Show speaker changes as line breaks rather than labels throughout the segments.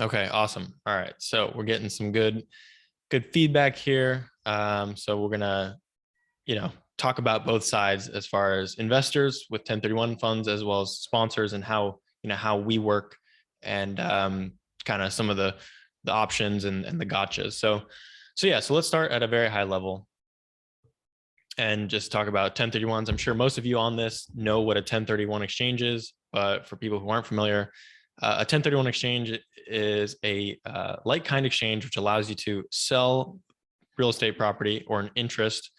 Okay, awesome. All right. So we're getting some good feedback here. So we're gonna, talk about both sides as far as investors with 1031 funds as well as sponsors and how we work and kind of some of the options and the gotchas. So yeah, so let's start at a very high level and just talk about 1031s. I'm sure most of you on this know what a 1031 exchange is, but for people who aren't familiar, a 1031 exchange is a like-kind exchange, which allows you to sell real estate property or an interest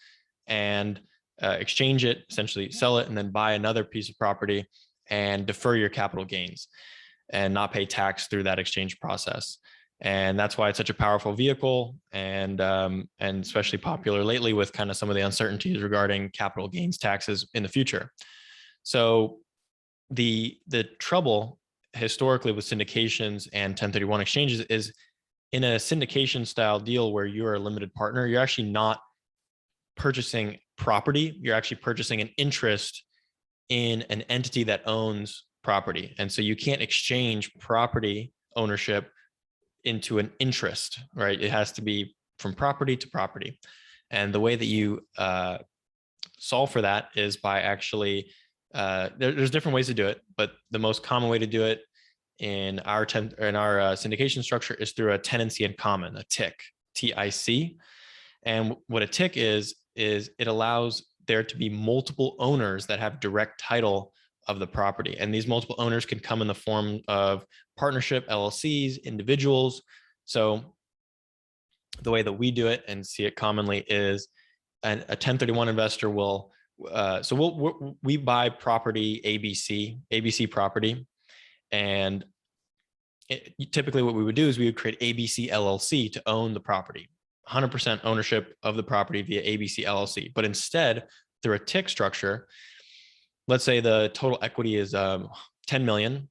and exchange it, essentially sell it, and then buy another piece of property and defer your capital gains and not pay tax through that exchange process. And that's why it's such a powerful vehicle, and especially popular lately with kind of some of the uncertainties regarding capital gains taxes in the future. So the trouble historically with syndications and 1031 exchanges is in a syndication style deal where you're a limited partner, you're actually not purchasing property, you're actually purchasing an interest in an entity that owns property. And so you can't exchange property ownership into an interest, right? It has to be from property to property. And the way that you solve for that is by actually, there's different ways to do it, but the most common way to do it in our syndication structure is through a tenancy in common, a TIC, TIC. And what a TIC is it allows there to be multiple owners that have direct title of the property. And these multiple owners can come in the form of partnership, LLCs, individuals. So the way that we do it and see it commonly is a 1031 investor will, we buy property ABC property. And typically what we would do is we would create ABC LLC to own the property, 100% ownership of the property via ABC LLC. But instead, through a TIC structure, let's say the total equity is 10 million.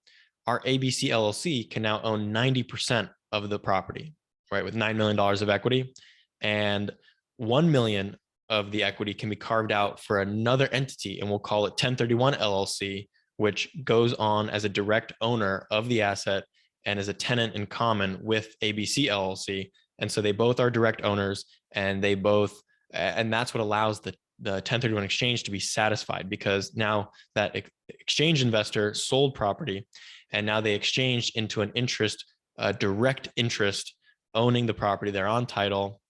Our ABC LLC can now own 90% of the property, right? With $9 million of equity, and 1 million of the equity can be carved out for another entity, and we'll call it 1031 LLC, which goes on as a direct owner of the asset and is a tenant in common with ABC LLC. And so they both are direct owners, and that's what allows the 1031 exchange to be satisfied, because now that exchange investor sold property and now they exchanged into an interest, a direct interest owning the property. They're on title,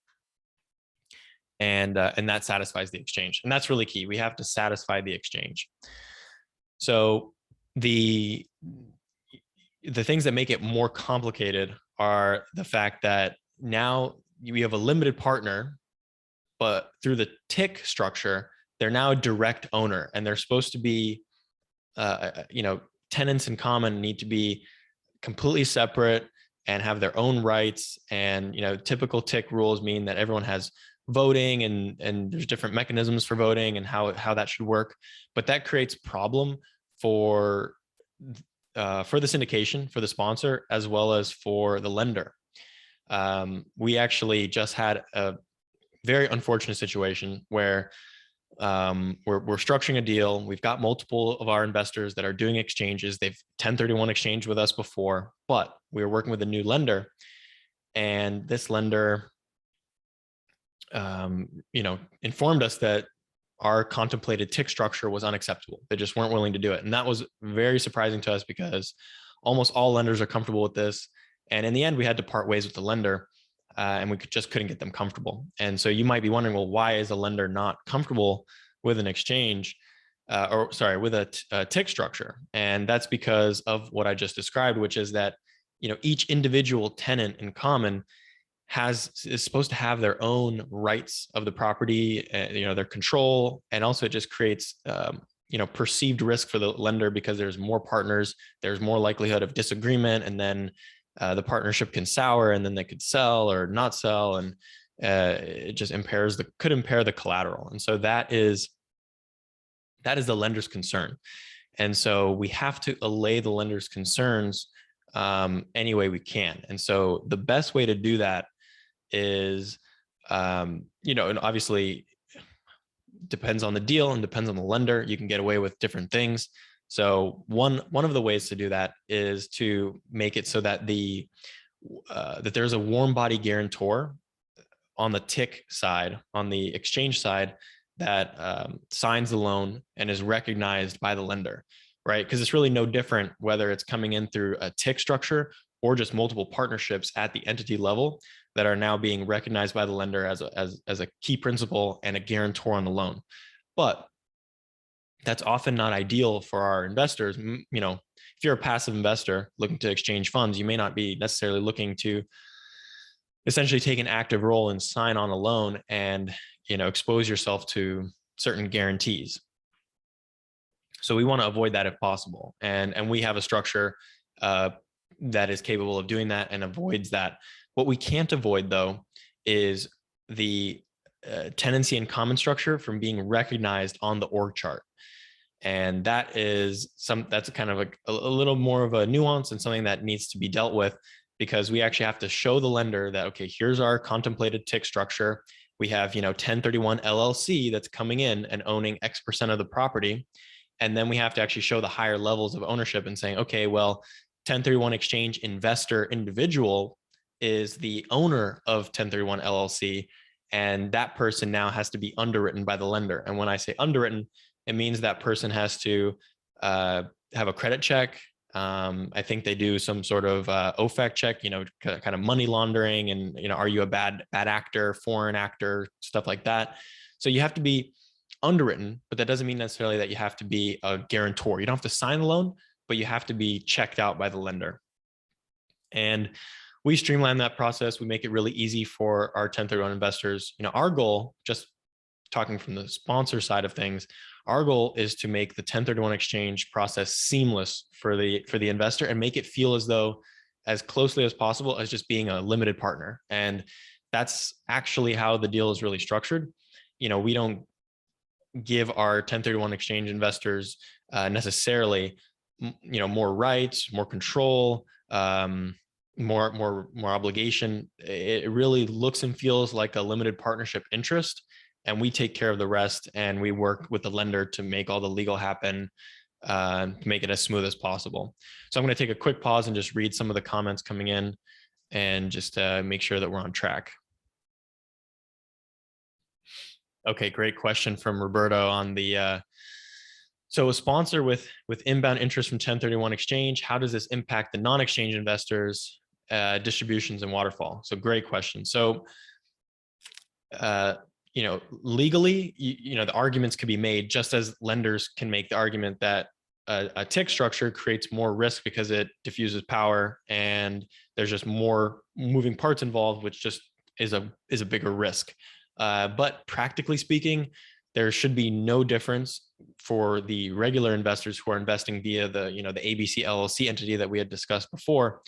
and that satisfies the exchange. And that's really key. We have to satisfy the exchange. So the things that make it more complicated are the fact that now we have a limited partner, but through the TIC structure, they're now a direct owner, and they're supposed to be, tenants in common need to be completely separate and have their own rights. And, typical TIC rules mean that everyone has voting, and there's different mechanisms for voting and how that should work. But that creates problem for the syndication, for the sponsor, as well as for the lender. We actually just had a very unfortunate situation where we're structuring a deal. We've got multiple of our investors that are doing exchanges. They've 1031 exchange with us before, but we were working with a new lender, and this lender, informed us that our contemplated TIC structure was unacceptable. They just weren't willing to do it. And that was very surprising to us, because almost all lenders are comfortable with this. And in the end, we had to part ways with the lender, and we just couldn't get them comfortable. And so you might be wondering, well, why is a lender not comfortable with an exchange, with a TIC structure? And that's because of what I just described, which is that, each individual tenant in common is supposed to have their own rights of the property, their control. And also it just creates, perceived risk for the lender, because there's more partners, there's more likelihood of disagreement, and then the partnership can sour, and then they could sell or not sell, and it just could impair the collateral. And so that is the lender's concern. And so we have to allay the lender's concerns any way we can. And so the best way to do that is, and obviously depends on the deal and depends on the lender. You can get away with different things. So one of the ways to do that is to make it so that the that there's a warm body guarantor on the TIC side, on the exchange side, that signs the loan and is recognized by the lender, right? Because it's really no different whether it's coming in through a TIC structure or just multiple partnerships at the entity level that are now being recognized by the lender as a key principal and a guarantor on the loan. But that's often not ideal for our investors. You know, if you're a passive investor looking to exchange funds, you may not be necessarily looking to essentially take an active role and sign on a loan and, you know, expose yourself to certain guarantees. So we want to avoid that if possible. And we have a structure that is capable of doing that and avoids that. What we can't avoid, though, is the tenancy and common structure from being recognized on the org chart. And that's kind of a little more of a nuance and something that needs to be dealt with, because we actually have to show the lender that, okay, here's our contemplated TIC structure. We have, 1031 LLC that's coming in and owning X% of the property. And then we have to actually show the higher levels of ownership and saying, okay, well, 1031 exchange investor individual is the owner of 1031 LLC. And that person now has to be underwritten by the lender. And when I say underwritten, it means that person has to have a credit check. I think they do some sort of OFAC check, kind of money laundering and, are you a bad actor, foreign actor, stuff like that. So you have to be underwritten, but that doesn't mean necessarily that you have to be a guarantor. You don't have to sign the loan, but you have to be checked out by the lender. And we streamline that process. We make it really easy for our 1031 investors. Our goal, just talking from the sponsor side of things, our goal is to make the 1031 exchange process seamless for the investor and make it feel as though as closely as possible as just being a limited partner. And that's actually how the deal is really structured. We don't give our 1031 exchange investors necessarily, more rights, more control, more obligation. It really looks and feels like a limited partnership interest. And we take care of the rest, and we work with the lender to make all the legal happen, to make it as smooth as possible. So I'm going to take a quick pause and just read some of the comments coming in and just make sure that we're on track. Okay, great question from Roberto on the, so a sponsor with inbound interest from 1031 exchange, how does this impact the non-exchange investors, distributions and waterfall? So great question. So, legally, the arguments could be made, just as lenders can make the argument that a TIC structure creates more risk because it diffuses power and there's just more moving parts involved, which just is a bigger risk. But practically speaking, there should be no difference for the regular investors who are investing via the ABC LLC entity that we had discussed before.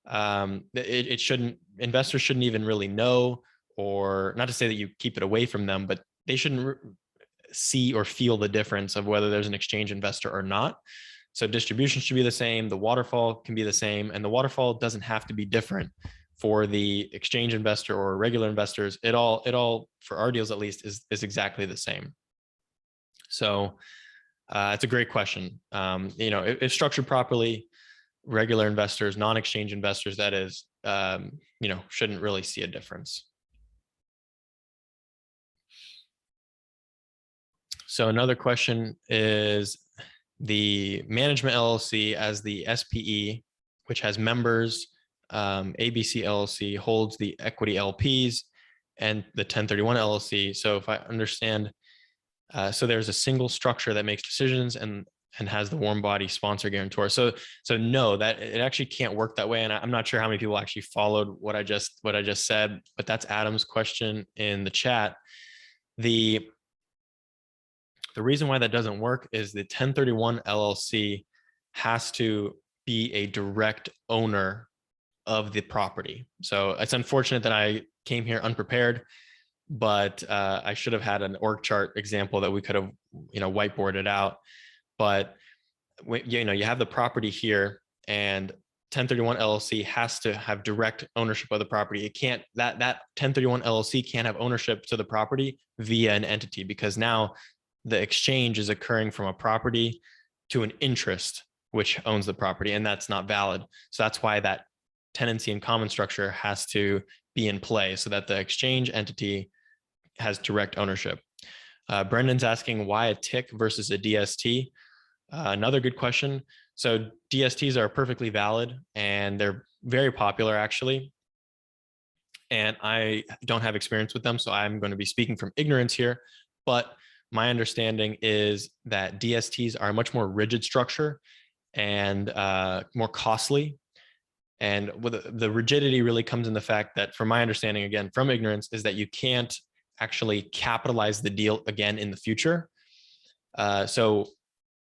Investors shouldn't even really know, or not to say that you keep it away from them, but they shouldn't see or feel the difference of whether there's an exchange investor or not. So distribution should be the same. The waterfall can be the same, and the waterfall doesn't have to be different for the exchange investor or regular investors. It all for our deals at least is exactly the same. So it's a great question. If structured properly, regular investors, non-exchange investors, that is, shouldn't really see a difference. So another question is the management LLC as the SPE, which has members, ABC LLC holds the equity LPs and the 1031 LLC. So if I understand, so there's a single structure that makes decisions and has the warm body sponsor guarantor. So no, that it actually can't work that way. And I'm not sure how many people actually followed what I just said, but that's Adam's question in the chat. The reason why that doesn't work is the 1031 LLC has to be a direct owner of the property. So it's unfortunate that I came here unprepared, but I should have had an org chart example that we could have, whiteboarded out. But you have the property here, and 1031 LLC has to have direct ownership of the property. It can't, that 1031 LLC can't have ownership to the property via an entity, because now the exchange is occurring from a property to an interest which owns the property, and that's not valid. So that's why that tenancy and common structure has to be in play so that the exchange entity has direct ownership. Brendan's asking why a TIC versus a DST. Another good question. So DSTs are perfectly valid and they're very popular actually. And I don't have experience with them, so I'm going to be speaking from ignorance here. But my understanding is that DSTs are a much more rigid structure and more costly. And with the rigidity really comes in the fact that, from my understanding, again, from ignorance, is that you can't actually capitalize the deal again in the future. So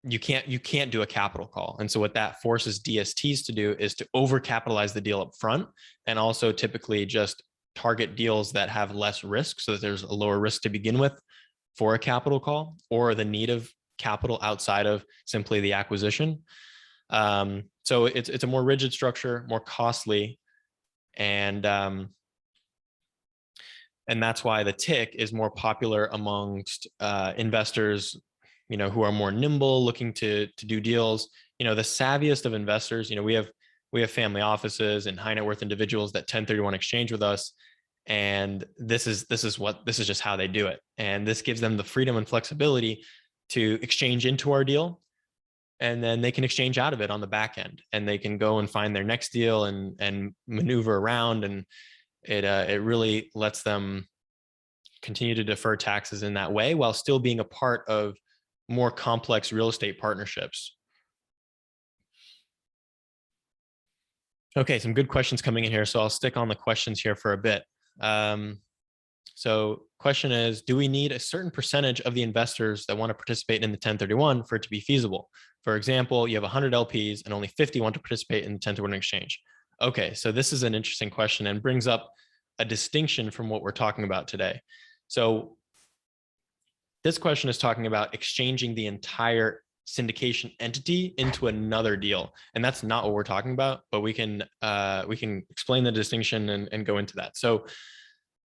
you can't do a capital call. And so what that forces DSTs to do is to overcapitalize the deal up front, and also typically just target deals that have less risk so that there's a lower risk to begin with for a capital call or the need of capital outside of simply the acquisition. So it's a more rigid structure, more costly, and that's why the TIC is more popular amongst investors, who are more nimble, looking to do deals. The savviest of investors, we have family offices and high net worth individuals that 1031 exchange with us, and this is just how they do it. And this gives them the freedom and flexibility to exchange into our deal, and then they can exchange out of it on the back end, and they can go and find their next deal and maneuver around, and it really lets them continue to defer taxes in that way while still being a part of more complex real estate partnerships. Okay, some good questions coming in here, so I'll stick on the questions here for a bit. So question is, do we need a certain percentage of the investors that want to participate in the 1031 for it to be feasible? For example, you have 100 LPs and only 50 want to participate in the 1031 exchange. Okay, so this is an interesting question and brings up a distinction from what we're talking about today. So this question is talking about exchanging the entire syndication entity into another deal. And that's not what we're talking about, but we can explain the distinction and go into that. So,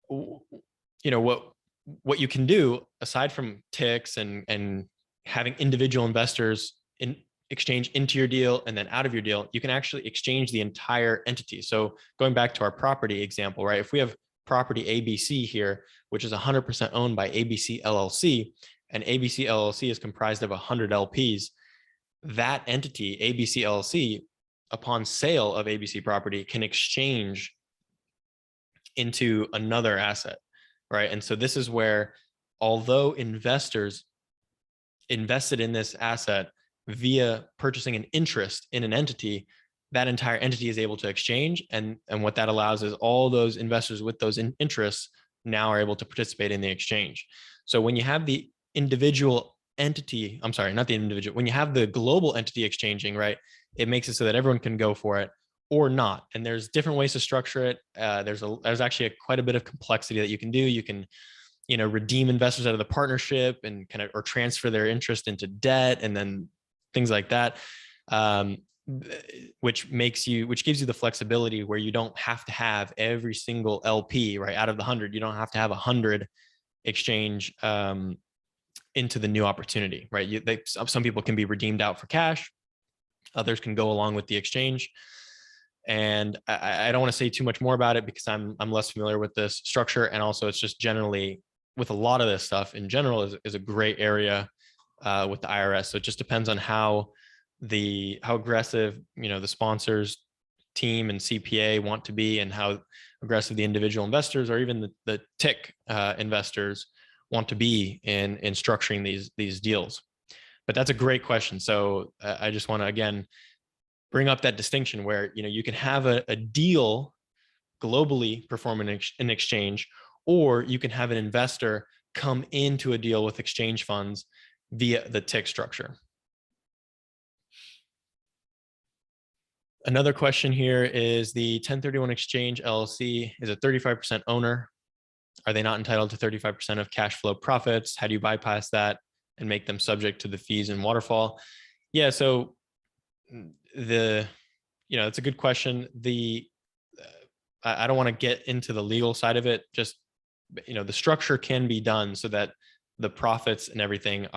what you can do aside from TICs and having individual investors in exchange into your deal and then out of your deal, you can actually exchange the entire entity. So going back to our property example, right? If we have property ABC here, which is 100% owned by ABC LLC, and ABC LLC is comprised of 100 LPs, that entity, ABC LLC, upon sale of ABC property, can exchange into another asset, right? And so this is where, although investors invested in this asset via purchasing an interest in an entity, that entire entity is able to exchange. And what that allows is all those investors with those interests now are able to participate in the exchange. So when you have the individual entity, I'm sorry, not the individual, when you have the global entity exchanging, right, it makes it so that everyone can go for it or not. And there's different ways to structure it. There's actually quite a bit of complexity that you can do. You can, redeem investors out of the partnership and or transfer their interest into debt and then things like that. Which gives you the flexibility where you don't have to have every single LP, right? Out of the 100, you don't have to have 100 exchange into the new opportunity, right? Some people can be redeemed out for cash. Others can go along with the exchange. And I don't want to say too much more about it because I'm less familiar with this structure. And also it's just generally with a lot of this stuff in general is a gray area with the IRS. So it just depends on how aggressive, the sponsors team and CPA want to be, and how aggressive the individual investors or even the TIC investors want to be in structuring these deals. But that's a great question. So I just want to, again, bring up that distinction where, you can have a deal globally perform an exchange, or you can have an investor come into a deal with exchange funds via the TIC structure. Another question here is, the 1031 exchange LLC is a 35% owner. Are they not entitled to 35% of cash flow profits? How do you bypass that and make them subject to the fees and waterfall? Yeah, so it's a good question. I don't want to get into the legal side of it. Just, the structure can be done so that the profits and everything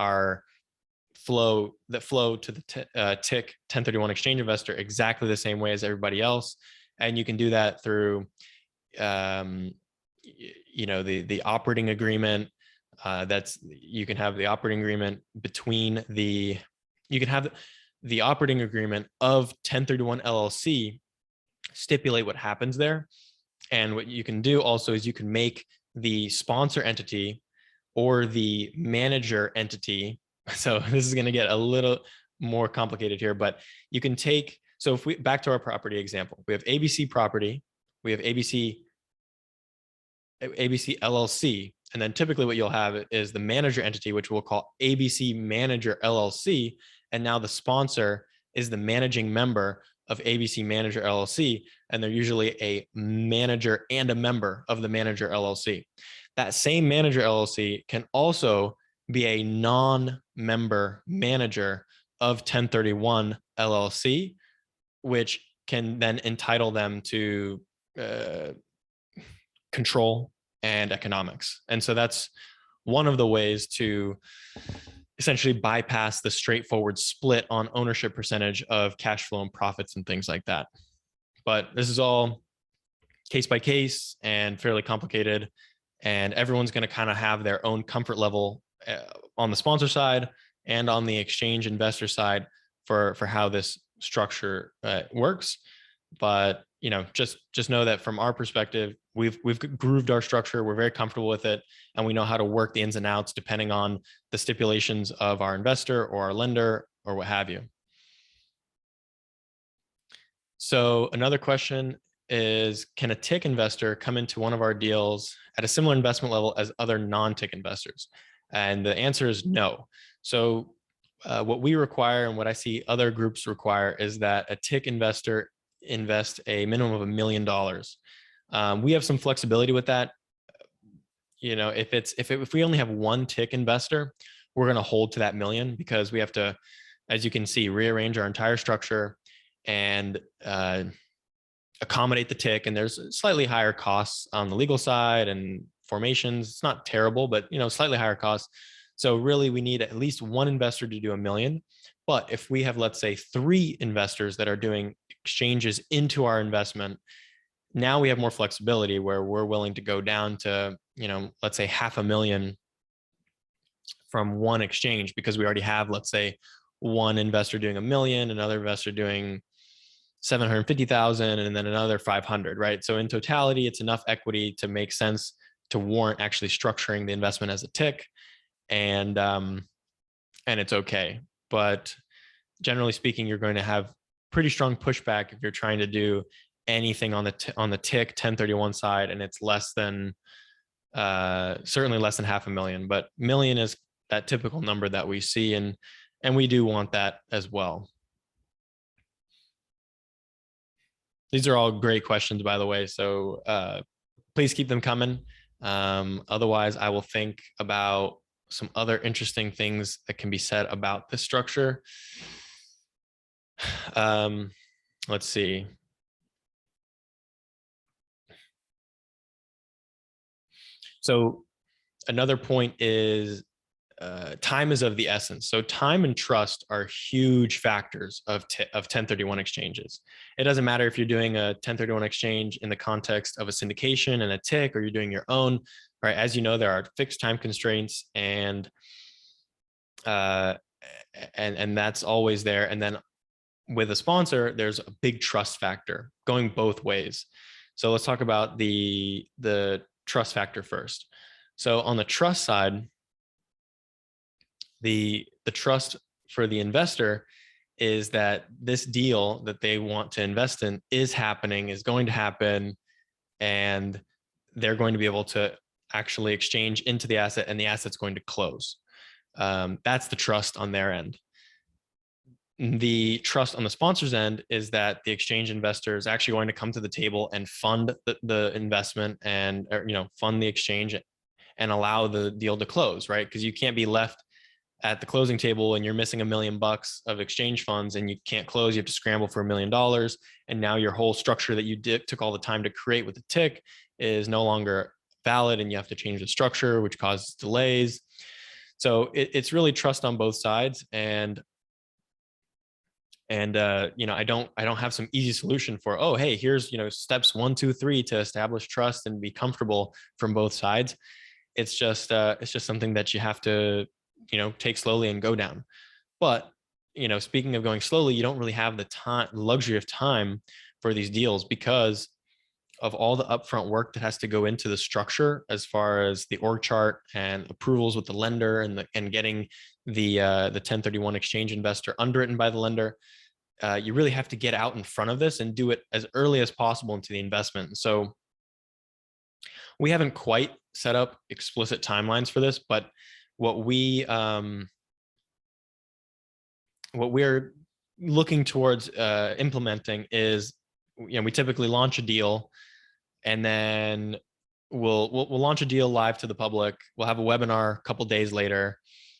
flow to the TIC 1031 exchange investor exactly the same way as everybody else. And you can do that through, the operating agreement. You can have the operating agreement between you can have the operating agreement of 1031 LLC stipulate what happens there. And what you can do also is you can make the sponsor entity or the manager entity. So this is going to get a little more complicated here, but you can take, so if we back to our property example, we have ABC property, we have ABC LLC, and then typically what you'll have is the manager entity, which we'll call ABC Manager LLC. And now the sponsor is the managing member of ABC Manager LLC, and they're usually a manager and a member of the Manager LLC. That same Manager LLC can also be a non-member manager of 1031 LLC, which can then entitle them to control and economics. And so that's one of the ways to essentially bypass the straightforward split on ownership percentage of cash flow and profits and things like that. But this is all case by case and fairly complicated, and everyone's going to kind of have their own comfort level on the sponsor side and on the exchange investor side for how this structure works. But just know that from our perspective, we've grooved our structure. We're very comfortable with it, and we know how to work the ins and outs depending on the stipulations of our investor or our lender or what have you. So another question is, can a TIC investor come into one of our deals at a similar investment level as other non-TIC investors? And the answer is no. So what we require and what I see other groups require is that a TIC investor invest a minimum of $1 million. We have some flexibility with that. If we only have one TIC investor, we're going to hold to that $1 million, because we have to, as you can see, rearrange our entire structure and accommodate the TIC. And there's slightly higher costs on the legal side and formations. It's not terrible, but slightly higher costs. So really, we need at least one investor to do $1 million. But if we have, let's say, 3 investors that are doing exchanges into our investment, now we have more flexibility where we're willing to go down to, let's say $500,000 from one exchange, because we already have, let's say, one investor doing $1 million, another investor doing 750,000, and then another 500, right? So in totality, it's enough equity to make sense to warrant actually structuring the investment as a TIC, and it's okay. But generally speaking, you're going to have pretty strong pushback if you're trying to do anything on the TIC 1031 side, and it's less than certainly less than $500,000. But $1 million is that typical number that we see, and we do want that as well. These are all great questions, by the way, so please keep them coming. Otherwise, I will think about some other interesting things that can be said about this structure. Let's see. So another point is time is of the essence. So time and trust are huge factors of 1031 exchanges. It doesn't matter if you're doing a 1031 exchange in the context of a syndication and a TIC, or you're doing your own, right? As you know, there are fixed time constraints, and that's always there. And then with a sponsor, there's a big trust factor going both ways. So let's talk about the trust factor first. So on the trust side, the trust for the investor is that this deal that they want to invest in is happening, is going to happen, and they're going to be able to actually exchange into the asset, and the asset's going to close. That's the trust on their end. The trust on the sponsor's end is that the exchange investor is actually going to come to the table and fund the investment, and fund the exchange and allow the deal to close, right? Because you can't be left at the closing table and you're missing $1 million of exchange funds and you can't close. You have to scramble for $1 million, and now your whole structure that you took all the time to create with the TIC is no longer valid, and you have to change the structure, which causes delays. So it's really trust on both sides. And And I don't have some easy solution for, oh, hey, here's steps 1, 2, 3 to establish trust and be comfortable from both sides. It's just something that you have to take slowly and go down. But speaking of going slowly, you don't really have the luxury of time for these deals because of all the upfront work that has to go into the structure, as far as the org chart and approvals with the lender, and getting the 1031 exchange investor underwritten by the lender. You really have to get out in front of this and do it as early as possible into the investment. So we haven't quite set up explicit timelines for this, but what we're looking towards implementing is, we typically launch a deal, and then we'll launch a deal live to the public. We'll have a webinar a couple days later,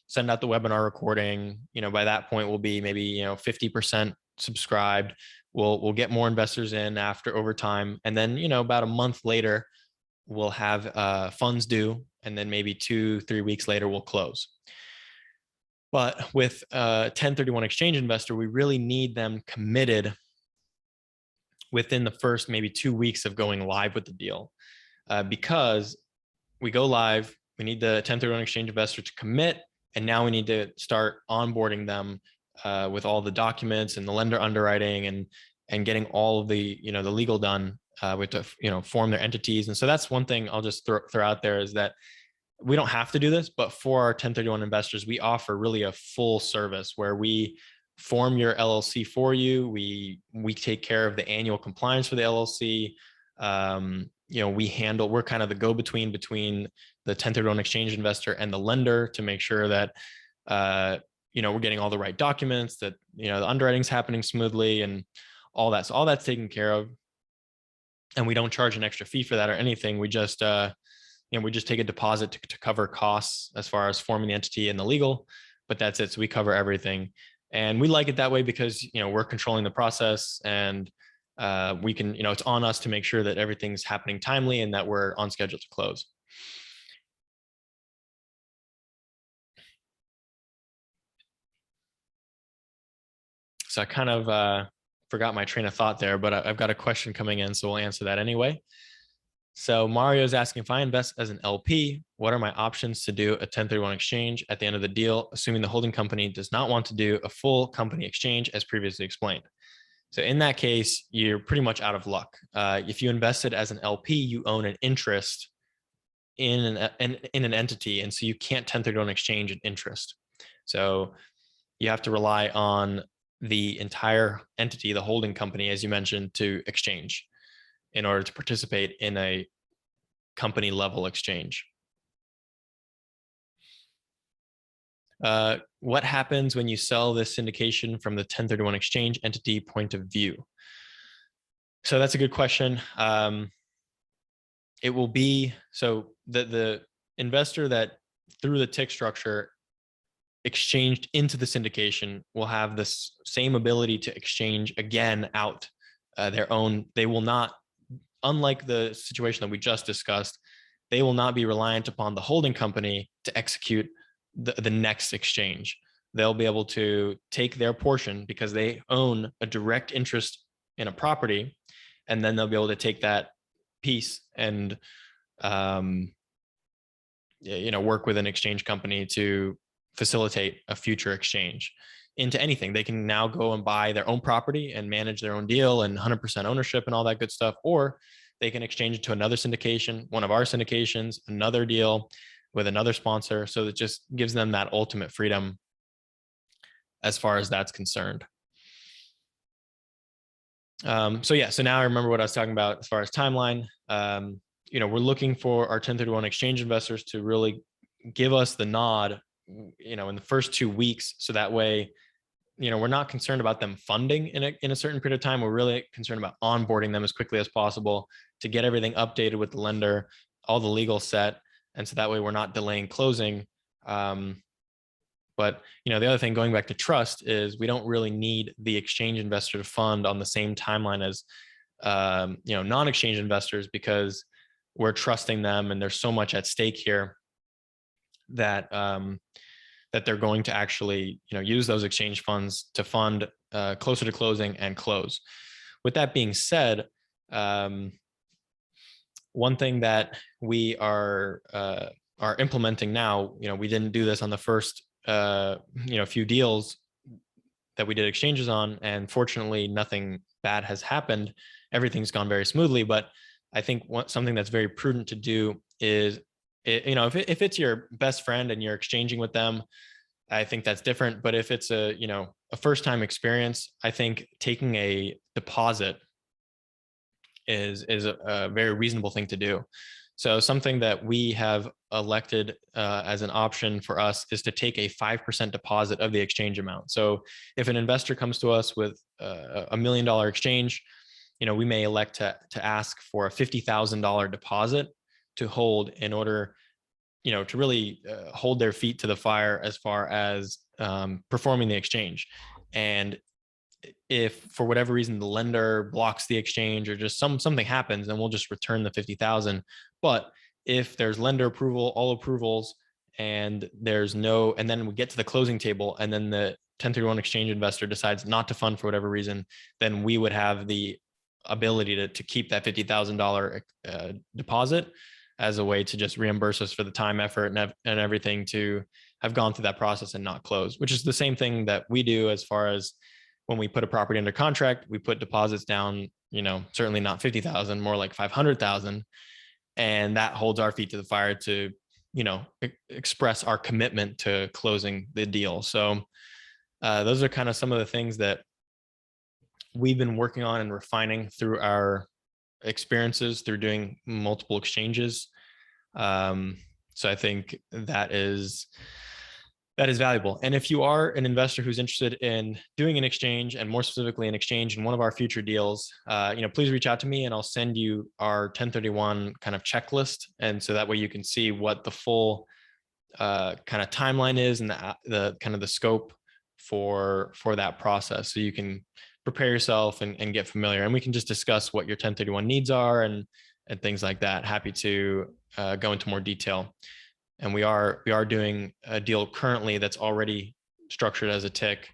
send out the webinar recording. By that point, we'll be maybe 50% subscribed. We'll get more investors in over time, and then about a month later, we'll have funds due, and then maybe 2-3 weeks later, we'll close. But with a 1031 exchange investor, we really need them committed within the first maybe 2 weeks of going live with the deal, because we go live, we need the 1031 exchange investor to commit, and now we need to start onboarding them with all the documents and the lender underwriting and getting all of the the legal done. We have to form their entities, and so that's one thing I'll just throw out there, is that we don't have to do this, but for our 1031 investors, we offer really a full service where we form your LLC for you. We take care of the annual compliance for the LLC. We're kind of the go-between between the 1031 exchange investor and the lender to make sure that we're getting all the right documents, that the underwriting's happening smoothly, and all that. So all that's taken care of, and we don't charge an extra fee for that or anything. We just take a deposit to cover costs as far as forming the entity and the legal, but that's it. So we cover everything, and we like it that way because we're controlling the process, and we can it's on us to make sure that everything's happening timely and that we're on schedule to close. So I kind of forgot my train of thought there, but I've got a question coming in, so we'll answer that anyway. So Mario is asking, if I invest as an LP, what are my options to do a 1031 exchange at the end of the deal, assuming the holding company does not want to do a full company exchange as previously explained? So in that case, you're pretty much out of luck. If you invested as an LP, you own an interest in an entity, and so you can't 1031 exchange an interest. So you have to rely on the entire entity, the holding company, as you mentioned, to exchange in order to participate in a company level exchange. What happens when you sell this syndication from the 1031 exchange entity point of view? So that's a good question. It will be, so the investor that through the tick structure exchanged into the syndication will have this same ability to exchange again out their own. They will not, unlike the situation that we just discussed, they will not be reliant upon the holding company to execute the next exchange. They'll be able to take their portion because they own a direct interest in a property, and then they'll be able to take that piece and work with an exchange company to facilitate a future exchange into anything. They can now go and buy their own property and manage their own deal and 100% ownership and all that good stuff, or they can exchange it to another syndication, one of our syndications, another deal with another sponsor. So it just gives them that ultimate freedom as far as that's concerned. So now I remember what I was talking about as far as timeline. We're looking for our 1031 exchange investors to really give us the nod, in the first 2 weeks. So that way, we're not concerned about them funding in a certain period of time. We're really concerned about onboarding them as quickly as possible to get everything updated with the lender, all the legal set. And so that way we're not delaying closing. But the other thing, going back to trust, is we don't really need the exchange investor to fund on the same timeline as non-exchange investors, because we're trusting them and there's so much at stake here that that they're going to actually, use those exchange funds to fund closer to closing and close. With that being said, one thing that we are implementing now, we didn't do this on the first few deals that we did exchanges on, and fortunately nothing bad has happened. Everything's gone very smoothly. But I think something that's very prudent to do is, if it's your best friend and you're exchanging with them, I think that's different. But if it's a first time experience, I think taking a deposit is a very reasonable thing to do. So something that we have elected as an option for us is to take a 5% deposit of the exchange amount. So if an investor comes to us with $1 million exchange, we may elect to ask for a $50,000 deposit to hold in order, to really hold their feet to the fire as far as performing the exchange. And if for whatever reason the lender blocks the exchange or just something happens, then we'll just return the 50,000. But if there's lender approval, all approvals, and then we get to the closing table and then the 1031 exchange investor decides not to fund for whatever reason, then we would have the ability to keep that $50,000 deposit as a way to just reimburse us for the time, effort, and everything to have gone through that process and not close, which is the same thing that we do as far as when we put a property under contract. We put deposits down, certainly not 50,000, more like 500,000. And that holds our feet to the fire to, express our commitment to closing the deal. So those are kind of some of the things that we've been working on and refining through our experiences through doing multiple exchanges. So I think that is valuable. And if you are an investor who's interested in doing an exchange, and more specifically an exchange in one of our future deals, please reach out to me and I'll send you our 1031 kind of checklist. And so that way you can see what the full kind of timeline is and the kind of the scope for that process. So you can prepare yourself and get familiar, and we can just discuss what your 1031 needs are and things like that. Happy to go into more detail. And we are doing a deal currently that's already structured as a TIC.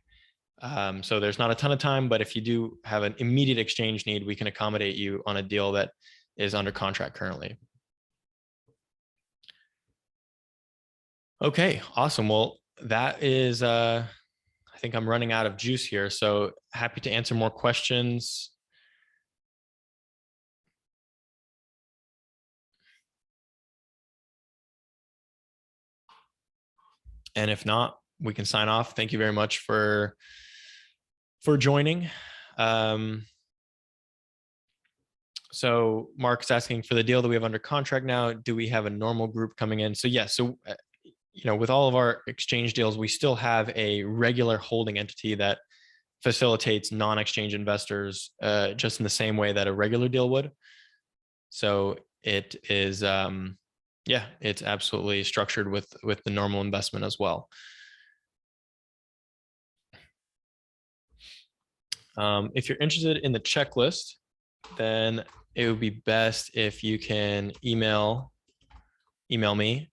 So there's not a ton of time, but if you do have an immediate exchange need, we can accommodate you on a deal that is under contract currently. Okay, awesome. Well, that is, I think I'm running out of juice here. So happy to answer more questions. And if not, we can sign off. Thank you very much for joining. So Mark's asking, for the deal that we have under contract now, do we have a normal group coming in? So yes. So, with all of our exchange deals, we still have a regular holding entity that facilitates non-exchange investors just in the same way that a regular deal would. So it is, it's absolutely structured with the normal investment as well. If you're interested in the checklist, then it would be best if you can email me.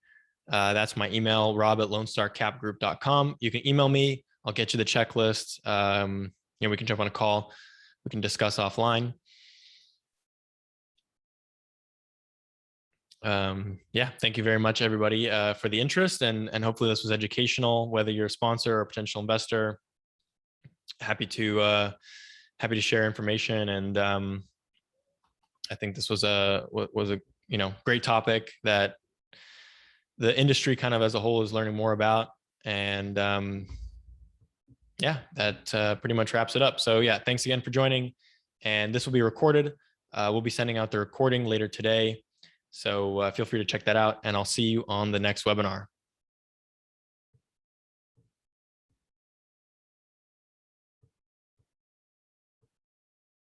That's my email, rob@lonestarcapgroup.com. You can email me. I'll get you the checklist. We can jump on a call. We can discuss offline. Thank you very much, everybody, for the interest, and hopefully this was educational. Whether you're a sponsor or a potential investor, happy to share information. And I think this was a great topic that the industry kind of as a whole is learning more about. And that pretty much wraps it up. So thanks again for joining. And this will be recorded. We'll be sending out the recording later today. So feel free to check that out, and I'll see you on the next webinar.